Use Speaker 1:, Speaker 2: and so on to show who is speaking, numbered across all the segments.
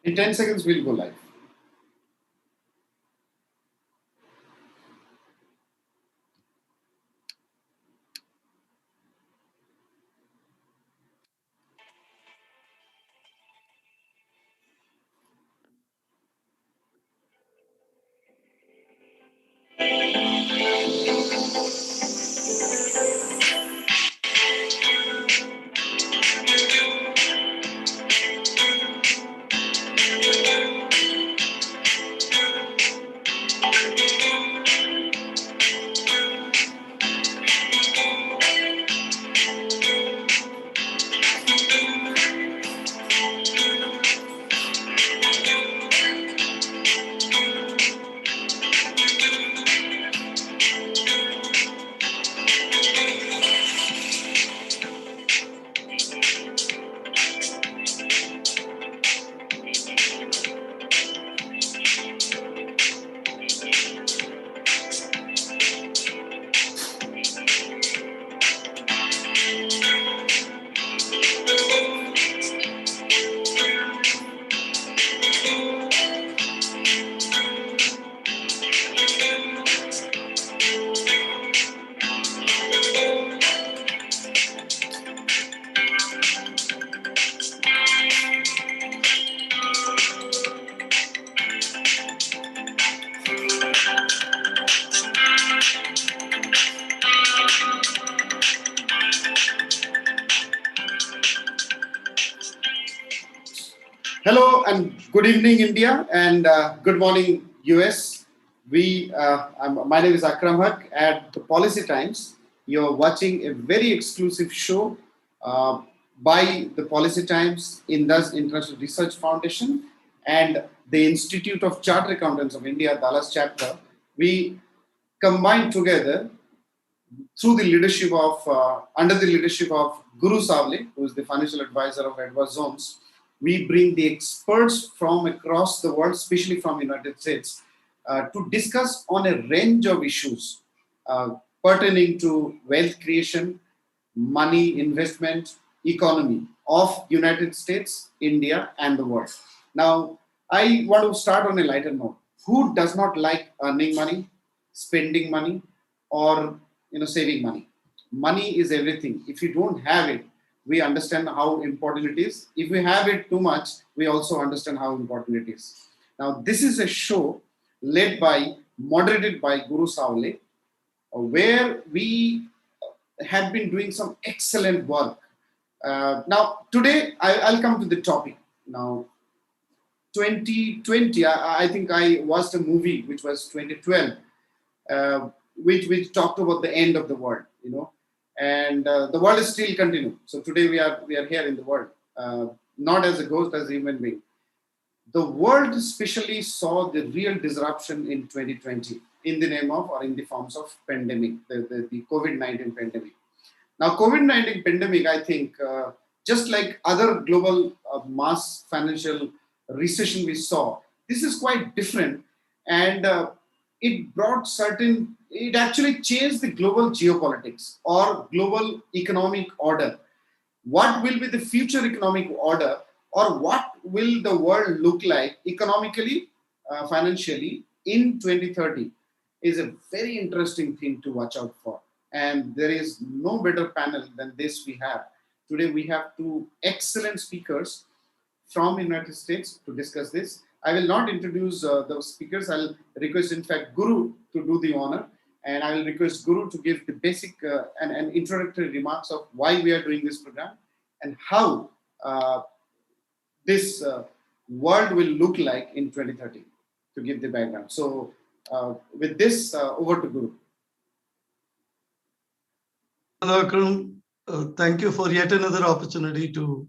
Speaker 1: In 10 seconds, we'll go live. Hello and good evening, India, and good morning, US. My name is Akram Haq at the Policy Times. You're watching a very exclusive show by the Policy Times, Indus International Research Foundation, and the Institute of Chartered Accountants of India, Dallas chapter. We combined together through the leadership of, under the leadership of Guru Sowle, who is the financial advisor of Edward Jones. We bring the experts from across the world, especially from the United States, to discuss on a range of issues pertaining to wealth creation, money, investment, economy of United States, India, and the world. Now, I want to start on a lighter note. Who does not like earning money, spending money, or saving money? Money is everything. If you don't have it, we understand how important it is. If we have it too much, we also understand how important it is. Now, this is a show moderated by Guru Sowle, where we have been doing some excellent work. Now, today, I'll come to the topic. Now, 2020, I think I watched a movie, which was 2012, which talked about the end of the world, and the world is still continuing. So today we are here in the world, not as a ghost, as a human being. The world especially saw the real disruption in 2020 in the name of, or in the forms of pandemic, the COVID-19 pandemic. Now, COVID-19 pandemic, I think, just like other global mass financial recession we saw, this is quite different, and it actually changed the global geopolitics or global economic order. What will be the future economic order, or what will the world look like economically, financially in 2030 is a very interesting thing to watch out for. And there is no better panel than this we have. Today we have two excellent speakers from the United States to discuss this. I will not introduce the speakers. I'll request, in fact, Guru to do the honor. And I will request Guru to give the basic and introductory remarks of why we are doing this program and how this world will look like in 2030, to give the background. So with this, over to Guru.
Speaker 2: Hello, Akram. Thank you for yet another opportunity to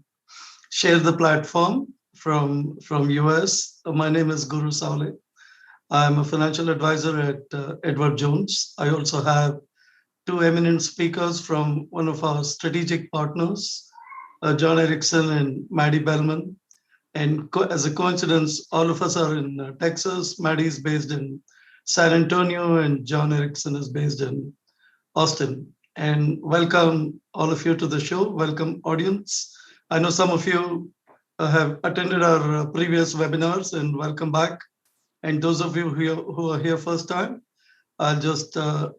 Speaker 2: share the platform from US. My name is Guru Sowle. I'm a financial advisor at Edward Jones. I also have two eminent speakers from one of our strategic partners, John Erickson and Maddy Bellman. And as a coincidence, all of us are in Texas. Maddy is based in San Antonio and John Erickson is based in Austin. And welcome all of you to the show. Welcome, audience. I know some of you have attended our previous webinars, and welcome back. And those of you who are here first time, I'll just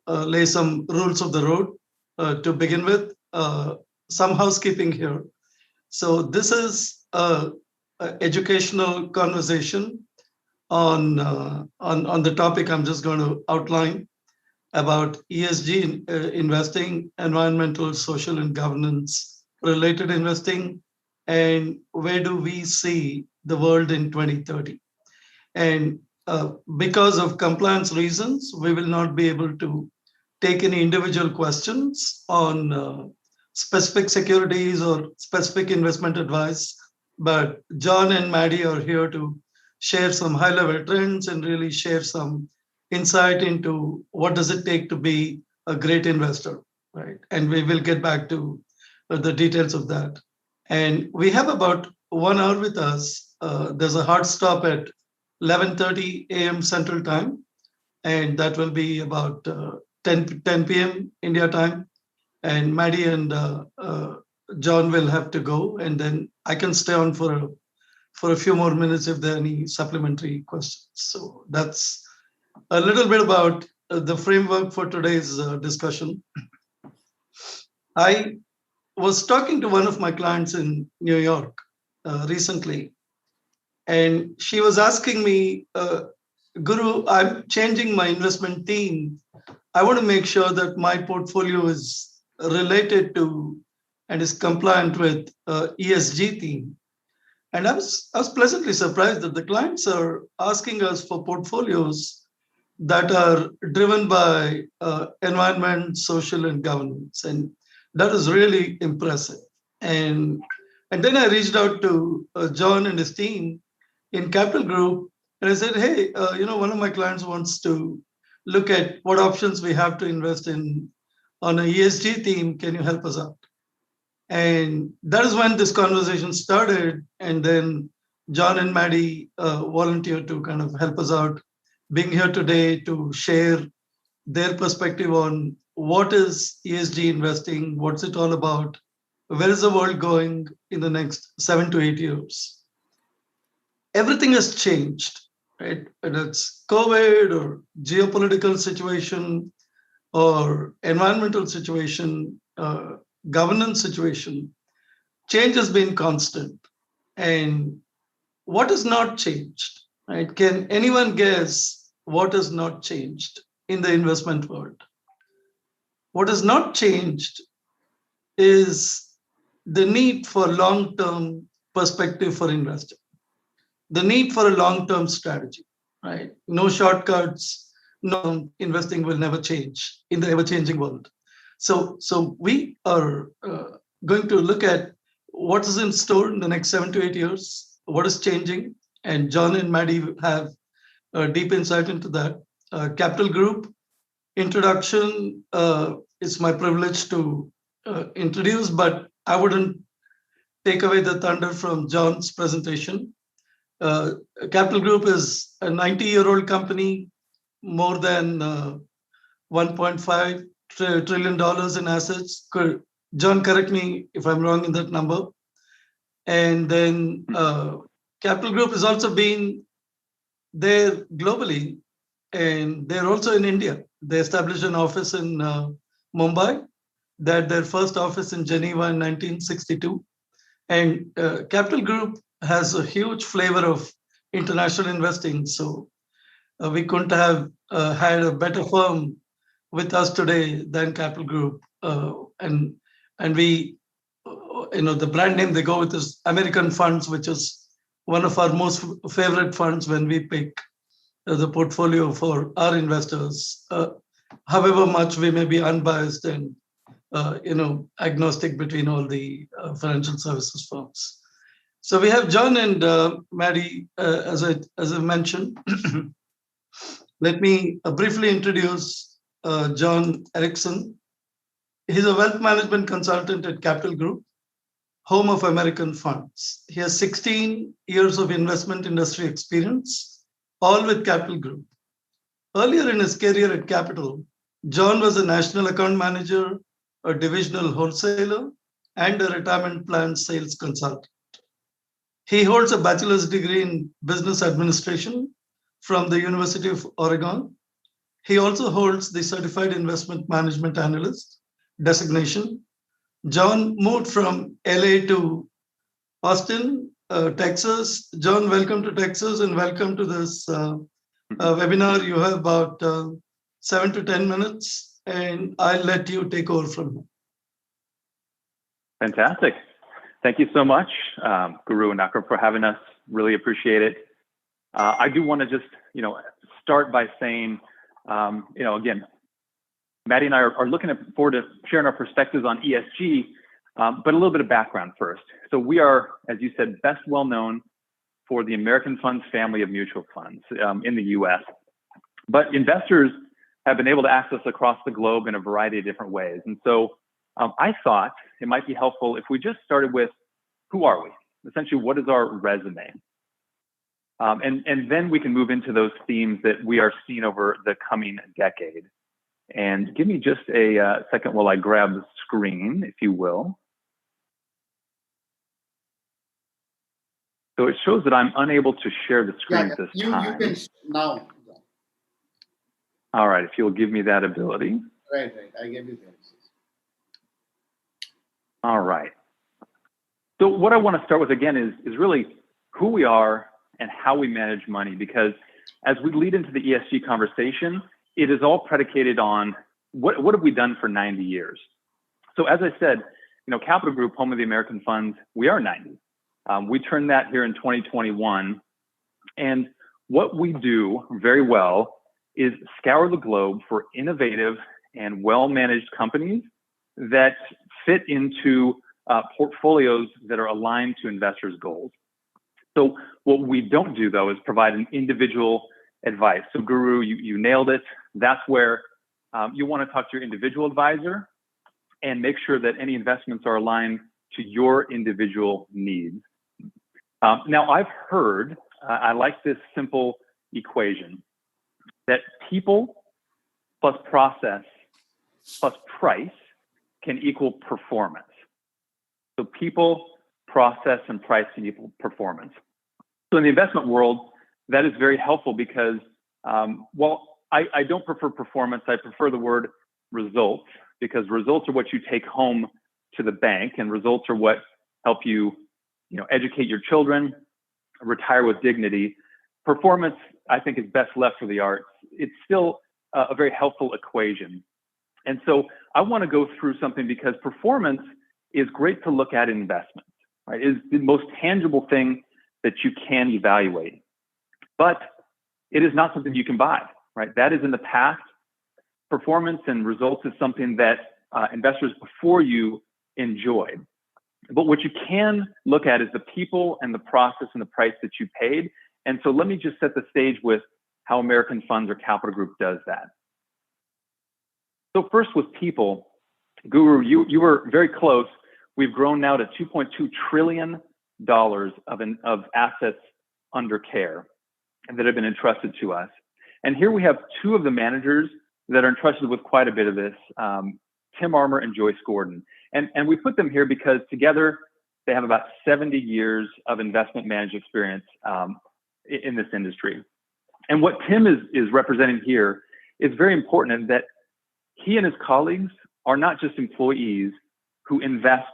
Speaker 2: lay some rules of the road to begin with. Some housekeeping here. So this is a educational conversation on the topic I'm just going to outline about ESG investing, environmental, social, and governance related investing, and where do we see the world in 2030. And because of compliance reasons, we will not be able to take any individual questions on specific securities or specific investment advice. But John and Maddy are here to share some high level trends and really share some insight into what does it take to be a great investor, right? And we will get back to the details of that. And we have about 1 hour with us. There's a hard stop at 11:30 a.m. Central Time, and that will be about 10 p.m. India time. And Maddy and John will have to go, and then I can stay on for a few more minutes if there are any supplementary questions. So that's a little bit about the framework for today's discussion. I was talking to one of my clients in New York recently, and she was asking me, Guru, I'm changing my investment theme. I want to make sure that my portfolio is related to and is compliant with ESG theme. And I was pleasantly surprised that the clients are asking us for portfolios that are driven by environment, social, and governance. And that is really impressive. And then I reached out to John and his team in Capital Group, and I said, hey, one of my clients wants to look at what options we have to invest in on a ESG theme. Can you help us out? And that is when this conversation started. And then John and Maddy volunteered to kind of help us out, being here today to share their perspective on what is ESG investing, what's it all about, where is the world going in the next 7 to 8 years. Everything has changed, right? Whether it's COVID or geopolitical situation or environmental situation, governance situation, change has been constant. And what has not changed, right? Can anyone guess what has not changed in the investment world? What has not changed is the need for long-term perspective for investing, the need for a long-term strategy, right? No shortcuts, no investing will never change in the ever-changing world. So we are going to look at what is in store in the next 7 to 8 years, what is changing, and John and Maddy have a deep insight into that. Capital Group introduction, it's my privilege to introduce, but I wouldn't take away the thunder from John's presentation. Capital Group is a 90-year-old company, more than $1.5 trillion in assets. John, correct me if I'm wrong in that number. And then Capital Group has also been there globally, and they're also in India. They established an office in Mumbai. They had their first office in Geneva in 1962. And Capital Group has a huge flavor of international investing. So we couldn't have had a better firm with us today than Capital Group. And we, the brand name they go with is American Funds, which is one of our most favorite funds when we pick the portfolio for our investors. However much we may be unbiased and agnostic between all the financial services firms. So we have John and Maddy, as I mentioned. Let me briefly introduce John Erickson. He's a wealth management consultant at Capital Group, home of American Funds. He has 16 years of investment industry experience, all with Capital Group. Earlier in his career at Capital, John was a national account manager, a divisional wholesaler, and a retirement plan sales consultant. He holds a bachelor's degree in business administration from the University of Oregon. He also holds the Certified Investment Management Analyst designation. John moved from LA to Austin, Texas. John, welcome to Texas and welcome to this webinar. You have about 7 to 10 minutes, and I'll let you take over from here.
Speaker 3: Fantastic. Thank you so much, Guru and Akram, for having us. Really appreciate it. I do want to just, start by saying, again, Maddy and I are looking forward to sharing our perspectives on ESG, but a little bit of background first. So we are, as you said, best well known for the American Funds family of mutual funds in the US. But investors have been able to access across the globe in a variety of different ways. And so I thought it might be helpful if we just started with, who are we? Essentially, what is our resume? And then we can move into those themes that we are seeing over the coming decade. And give me just a second while I grab the screen, if you will. So it shows that I'm unable to share the screen at this time.
Speaker 1: You can now.
Speaker 3: All right, if you'll give me that ability.
Speaker 1: Right. I give you that.
Speaker 3: All right. So what I want to start with again is really who we are and how we manage money, because as we lead into the ESG conversation, it is all predicated on what have we done for 90 years. So as I said, Capital Group, home of the American Funds, we are 90. We turned that here in 2021. And what we do very well is scour the globe for innovative and well-managed companies that fit into portfolios that are aligned to investors' goals. So what we don't do, though, is provide an individual advice. So Guru, you nailed it. That's where you want to talk to your individual advisor and make sure that any investments are aligned to your individual needs. Now, I've heard, I like this simple equation, that people plus process plus price can equal performance. So people, process, and price can equal performance. So in the investment world, that is very helpful because, while I don't prefer performance, I prefer the word results, because results are what you take home to the bank, and results are what help you, educate your children, retire with dignity. Performance, I think, is best left for the arts. It's still a very helpful equation. And so I want to go through something because performance is great to look at in investments, right? It is the most tangible thing that you can evaluate, but it is not something you can buy, right? That is in the past. Performance and results is something that investors before you enjoyed. But what you can look at is the people and the process and the price that you paid. And so let me just set the stage with how American Funds or Capital Group does that. So first with people, Guru, you were very close. We've grown now to $2.2 trillion of assets under care that have been entrusted to us. And here we have two of the managers that are entrusted with quite a bit of this, Tim Armour and Joyce Gordon. And we put them here because together they have about 70 years of investment management experience in this industry. And what Tim is representing here is very important in that he and his colleagues are not just employees who invest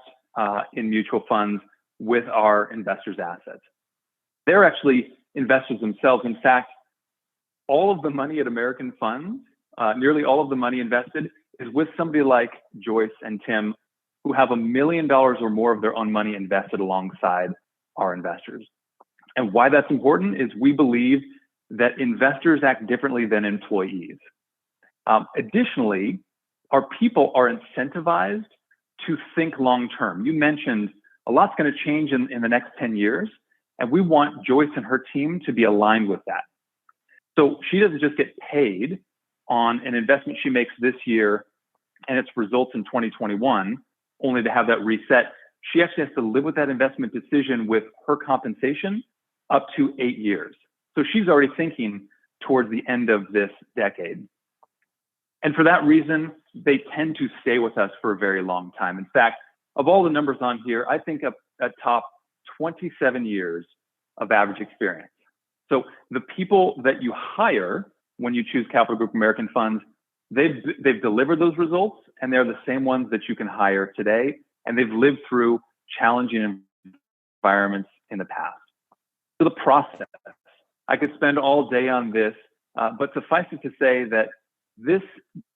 Speaker 3: in mutual funds with our investors' assets. They're actually investors themselves. In fact, all of the money at American Funds, nearly all of the money invested, is with somebody like Joyce and Tim, who have $1 million or more of their own money invested alongside our investors. And why that's important is we believe that investors act differently than employees. Additionally, our people are incentivized to think long-term. You mentioned a lot's going to change in the next 10 years, and we want Joyce and her team to be aligned with that. So she doesn't just get paid on an investment she makes this year and its results in 2021, only to have that reset. She actually has to live with that investment decision with her compensation up to 8 years. So she's already thinking towards the end of this decade. And for that reason, they tend to stay with us for a very long time. In fact, of all the numbers on here, I think at top 27 years of average experience. So the people that you hire when you choose Capital Group American Funds, they've delivered those results, and they're the same ones that you can hire today, and they've lived through challenging environments in the past. So the process, I could spend all day on this, but suffice it to say that this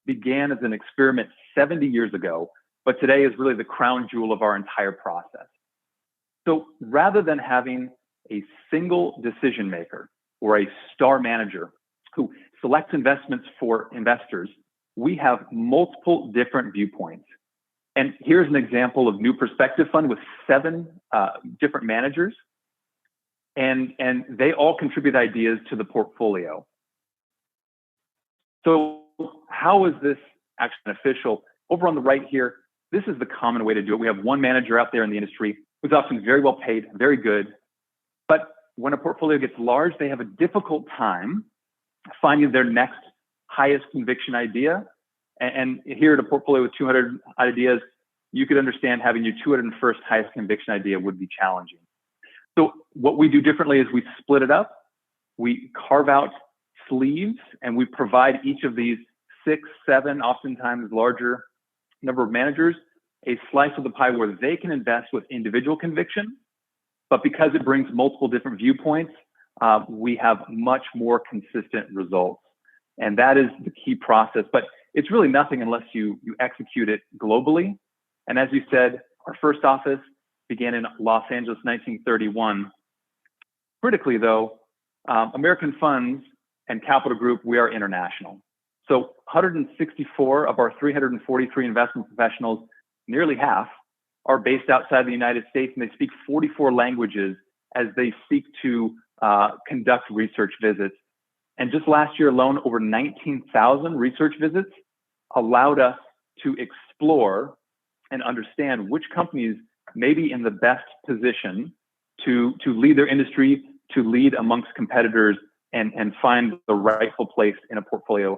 Speaker 3: began as an experiment 70 years ago, but today is really the crown jewel of our entire process. So rather than having a single decision maker or a star manager who selects investments for investors, we have multiple different viewpoints. And here's an example of New Perspective Fund with 7 different managers, and they all contribute ideas to the portfolio. So how is this actually beneficial? Over on the right here, this is the common way to do it. We have one manager out there in the industry who's often very well paid, very good, but when a portfolio gets large, they have a difficult time finding their next highest conviction idea. And here at a portfolio with 200 ideas, you could understand having your 201st highest conviction idea would be challenging. So what we do differently is we split it up. We carve out sleeves, and we provide each of these 6, 7, oftentimes larger number of managers a slice of the pie where they can invest with individual conviction. But because it brings multiple different viewpoints, we have much more consistent results. And that is the key process. But it's really nothing unless you execute it globally. And as you said, our first office began in Los Angeles, 1931. Critically, though, American Funds and Capital Group, we are international. So 164 of our 343 investment professionals, nearly half, are based outside the United States, and they speak 44 languages as they seek to conduct research visits. And just last year alone, over 19,000 research visits allowed us to explore and understand which companies may be in the best position to lead their industry, to lead amongst competitors, and find the rightful place in a portfolio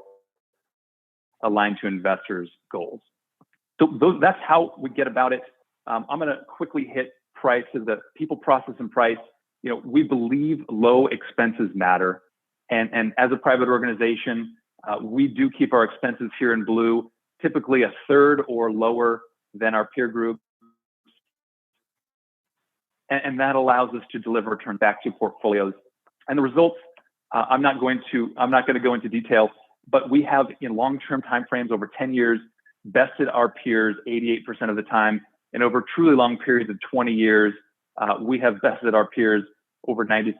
Speaker 3: aligned to investors' goals. So that's how we get about it. I'm going to quickly hit price as the people, process, and price. You know, we believe low expenses matter. And as a private organization, we do keep our expenses here in blue, typically a third or lower than our peer group. And that allows us to deliver return back to portfolios. And the results, I'm not going to go into detail, but we have in long-term timeframes over 10 years, bested our peers 88% of the time. And over truly long periods of 20 years, we have bested our peers over 96%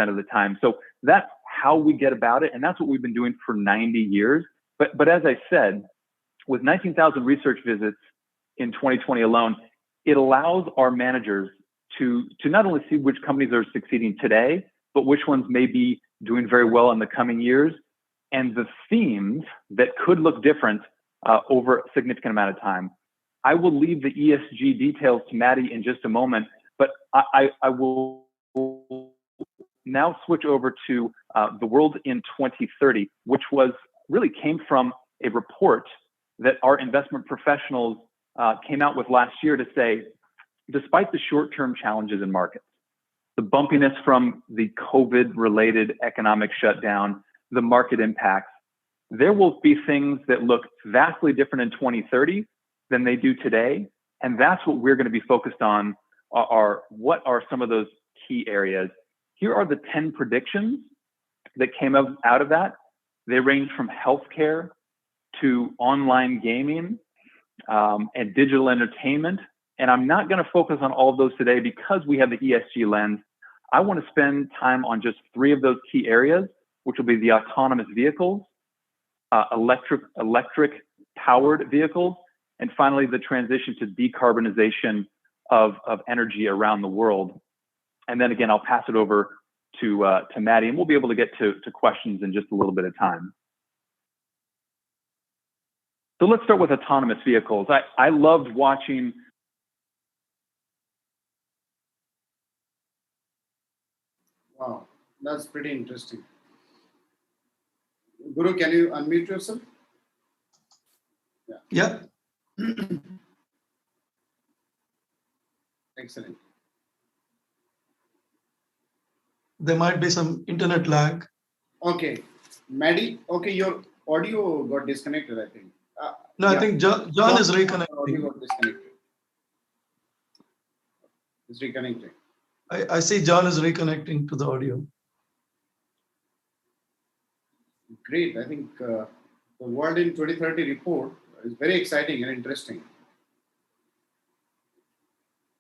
Speaker 3: of the time. So that's how we get about it. And that's what we've been doing for 90 years. But as I said, with 19,000 research visits in 2020 alone, it allows our managers to not only see which companies are succeeding today, but which ones may be doing very well in the coming years, and the themes that could look different over a significant amount of time. I will leave the ESG details to Maddy in just a moment, but I will now switch over to the world in 2030, which really came from a report that our investment professionals came out with last year to say, despite the short-term challenges in markets, the bumpiness from the COVID-related economic shutdown, the market impacts, there will be things that look vastly different in 2030 than they do today. And that's what we're going to be focused on, what are some of those key areas. Here are the 10 predictions that came out of that. They range from healthcare to online gaming and digital entertainment. And I'm not going to focus on all of those today because we have the ESG lens. I want to spend time on just 3 of those key areas, which will be the autonomous vehicles, electric powered vehicles, and finally the transition to decarbonization of energy around the world. And then again, I'll pass it over to Maddy, and we'll be able to get to questions in just a little bit of time. So let's start with autonomous vehicles. I loved watching.
Speaker 1: Wow, that's pretty interesting. Guru, can you unmute yourself?
Speaker 2: Yeah.
Speaker 1: Excellent.
Speaker 2: there might be some internet lag.
Speaker 1: Okay, Maddy. Okay, your audio got disconnected, I think.
Speaker 2: No, I
Speaker 1: Yeah.
Speaker 2: think John is
Speaker 1: John, your audio
Speaker 2: reconnecting.
Speaker 1: got disconnected. It's reconnecting.
Speaker 2: I see John is reconnecting to the audio.
Speaker 1: Great. I think the World in 2030 report is very exciting and interesting.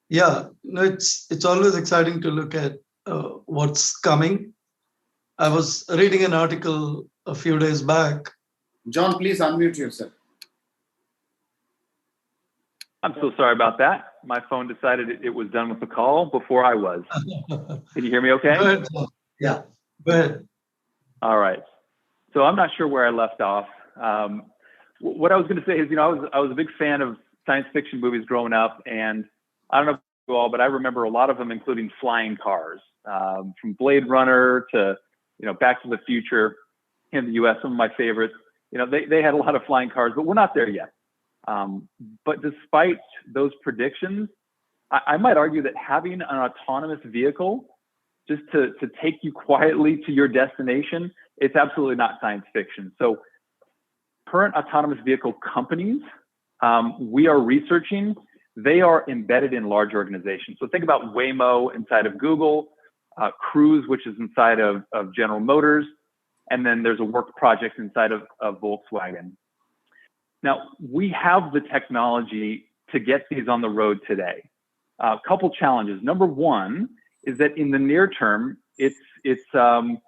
Speaker 2: Yeah, no, it's always exciting to look at what's coming. I was reading an article a few days back.
Speaker 1: John, please unmute yourself.
Speaker 3: I'm so sorry about that. My phone decided it was done with the call before I was. Can you hear me okay?
Speaker 2: Go ahead, John. Yeah, go ahead.
Speaker 3: All right. So I'm not sure where I left off. What I was going to say is, I was a big fan of science fiction movies growing up, and I don't know if you all, but I remember a lot of them, including flying cars, from Blade Runner to, Back to the Future in the U.S. Some of my favorites. They had a lot of flying cars, but we're not there yet. But despite those predictions, I might argue that having an autonomous vehicle just to take you quietly to your destination, it's absolutely not science fiction. So current autonomous vehicle companies we are researching, they are embedded in large organizations. So think about Waymo inside of Google, Cruise, which is inside of General Motors, and then there's a work project inside of Volkswagen. Now, we have the technology to get these on the road today. A couple challenges. Number one is that in the near term, it's the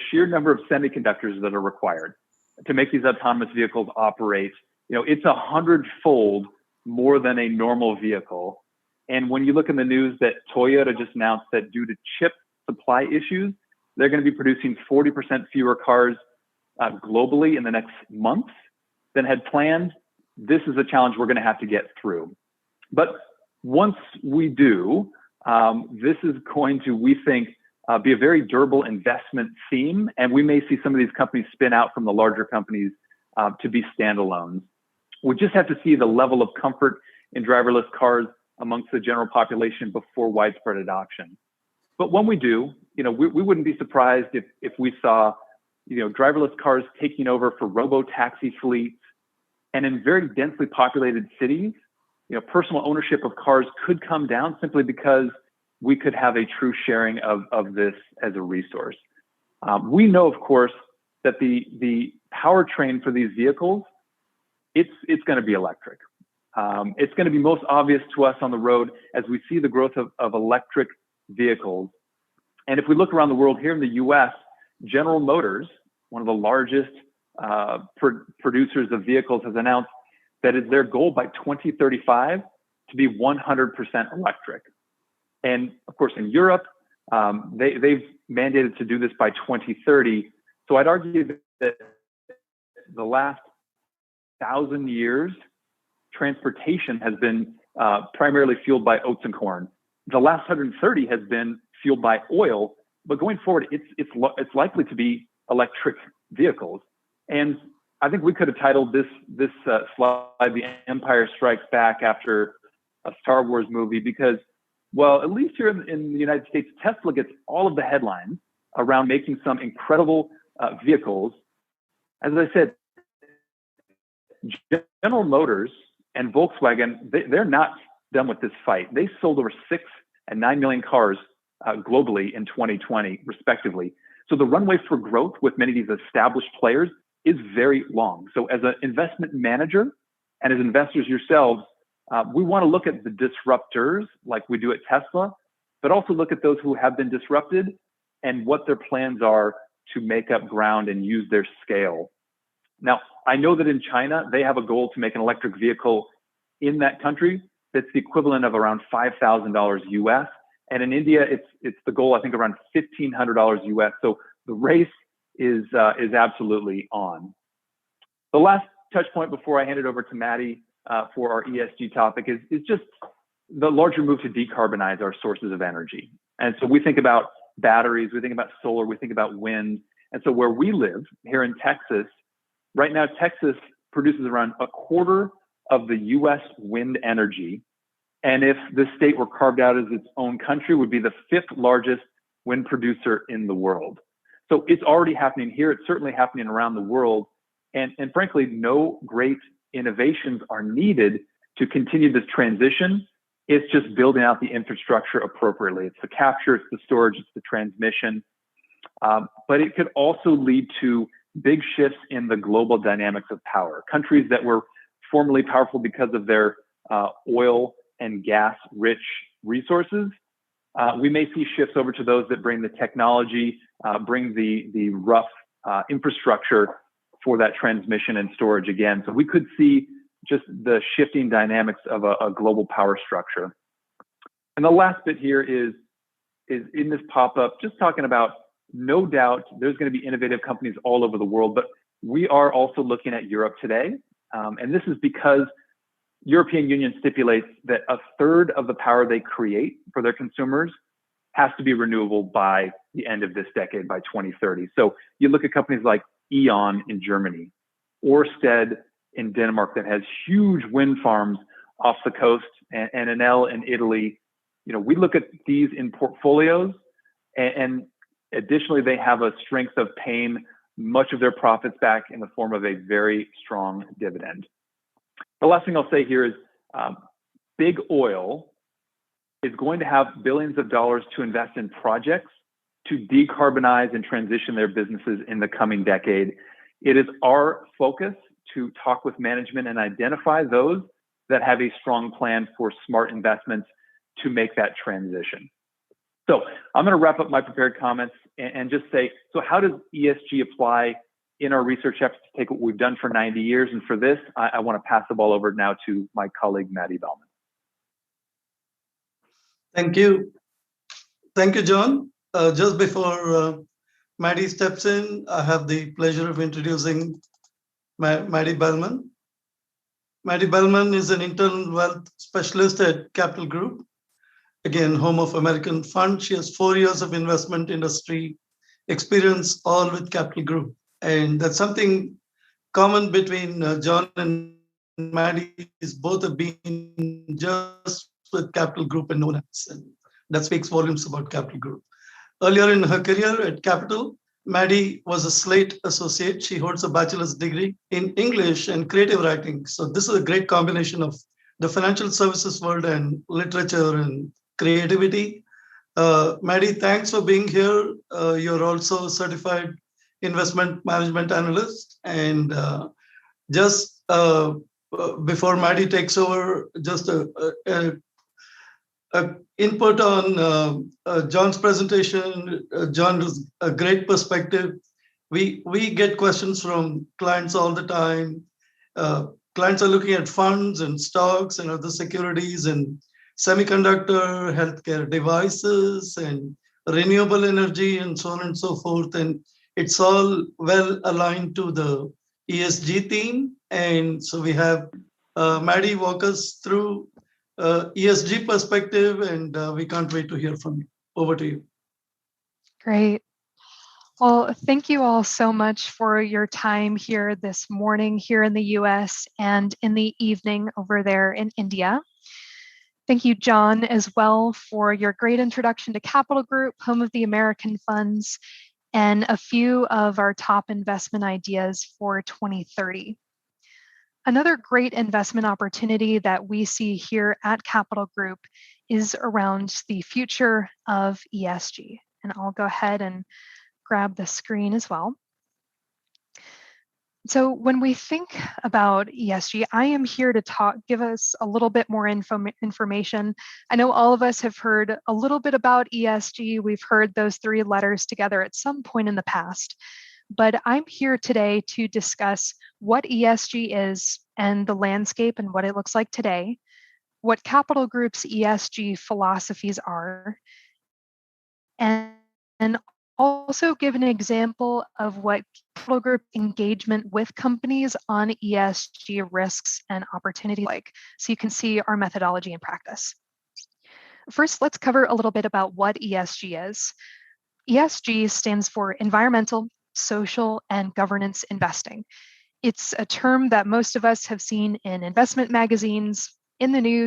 Speaker 3: sheer number of semiconductors that are required to make these autonomous vehicles operate. It's 100-fold more than a normal vehicle. And when you look in the news that Toyota just announced that due to chip supply issues, they're going to be producing 40% fewer cars globally in the next month than had planned. This is a challenge we're going to have to get through. But once we do, this is going to, we think, be a very durable investment theme, and we may see some of these companies spin out from the larger companies to be standalones. We just have to see the level of comfort in driverless cars amongst the general population before widespread adoption. But when we do, we wouldn't be surprised if we saw, driverless cars taking over for robo-taxi fleets. And in very densely populated cities, personal ownership of cars could come down simply because we could have a true sharing of this as a resource. We know, of course, that the powertrain for these vehicles, it's going to be electric. It's going to be most obvious to us on the road as we see the growth of electric vehicles. And if we look around the world, here in the US, General Motors, one of the largest producers of vehicles, has announced that it's their goal by 2035 to be 100% electric. And of course, in Europe, they've mandated to do this by 2030. So I'd argue that the last 1,000 years, transportation has been primarily fueled by oats and corn. The last 130 has been fueled by oil, but going forward, it's likely to be electric vehicles. And I think we could have titled this slide "The Empire Strikes Back" after a Star Wars movie, because, well, at least here in the United States, Tesla gets all of the headlines around making some incredible vehicles. As I said, General Motors and Volkswagen, they're not done with this fight. They sold over 6 and 9 million cars globally in 2020, respectively. So the runway for growth with many of these established players is very long. So as an investment manager and as investors yourselves, we want to look at the disruptors like we do at Tesla, but also look at those who have been disrupted and what their plans are to make up ground and use their scale. Now, I know that in China, they have a goal to make an electric vehicle in that country that's the equivalent of around $5,000 US. And in India, it's the goal, I think, around $1,500 US. So the race is absolutely on. The last touch point before I hand it over to Maddy for our ESG topic is just the larger move to decarbonize our sources of energy. And so we think about batteries, we think about solar, we think about wind. And so where we live here in Texas, right now, Texas produces around 1/4 of the US wind energy. And if this state were carved out as its own country, would be the 5th largest wind producer in the world. So it's already happening here. It's certainly happening around the world. And frankly, no great innovations are needed to continue this transition. It's just building out the infrastructure appropriately. It's the capture, it's the storage, it's the transmission. But it could also lead to big shifts in the global dynamics of power. Countries that were formerly powerful because of their oil and gas rich resources, we may see shifts over to those that bring the technology, bring the rough infrastructure for that transmission and storage again. So we could see just the shifting dynamics of a global power structure. And the last bit here is in this pop-up, just talking about, no doubt there's going to be innovative companies all over the world, but we are also looking at Europe today. And this is because European Union stipulates that a third of the power they create for their consumers has to be renewable by the end of this decade, by 2030. So you look at companies like E.ON in Germany, Ørsted in Denmark that has huge wind farms off the coast, and Enel in Italy. You know, we look at these in portfolios, and additionally, they have a strength of paying much of their profits back in the form of a very strong dividend. The last thing I'll say here is big oil is going to have billions of dollars to invest in projects to decarbonize and transition their businesses in the coming decade. It is our focus to talk with management and identify those that have a strong plan for smart investments to make that transition. So I'm going to wrap up my prepared comments and just say, so how does ESG apply in our research efforts to take what we've done for 90 years? And for this, I want to pass the ball over now to my colleague, Maddy Bellman.
Speaker 2: Thank you. Thank you, John. Just before Maddy steps in, I have the pleasure of introducing Maddy Bellman. Maddy Bellman is an internal wealth specialist at Capital Group, again, home of American Fund. She has 4 years of investment industry experience, all with Capital Group. And that's something common between John and Maddy, is both have been just with Capital Group and known as. And that speaks volumes about Capital Group. Earlier in her career at Capital, Maddy was a Slate associate. She holds a bachelor's degree in English and creative writing. So this is a great combination of the financial services world and literature and creativity. Maddy, thanks for being here. You're also a certified investment management analyst. And just before Maddy takes over, just a input on John's presentation. John has a great perspective. We get questions from clients all the time. Clients are looking at funds and stocks and other securities and semiconductor, healthcare devices, and renewable energy, and so on and so forth. And it's all well aligned to the ESG theme. And so we have Maddy walk us through ESG perspective, and we can't wait to hear from you. Over to you.
Speaker 4: Great. Well, thank you all so much for your time here this morning here in the US and in the evening over there in India. Thank you, John, as well, for your great introduction to Capital Group, home of the American funds, and a few of our top investment ideas for 2030. Another great investment opportunity that we see here at Capital Group is around the future of ESG. And I'll go ahead and grab the screen as well. So when we think about ESG, I am here to give us a little bit more information. I know all of us have heard a little bit about ESG. We've heard those three letters together at some point in the past. But I'm here today to discuss what ESG is and the landscape and what it looks like today, what Capital Group's ESG philosophies are, and also give an example of what Capital Group engagement with companies on ESG risks and opportunities like, so you can see our methodology in practice. First, let's cover a little bit about what ESG is. ESG stands for environmental, social, and governance investing. It's a term that most of us have seen in investment magazines, in the news,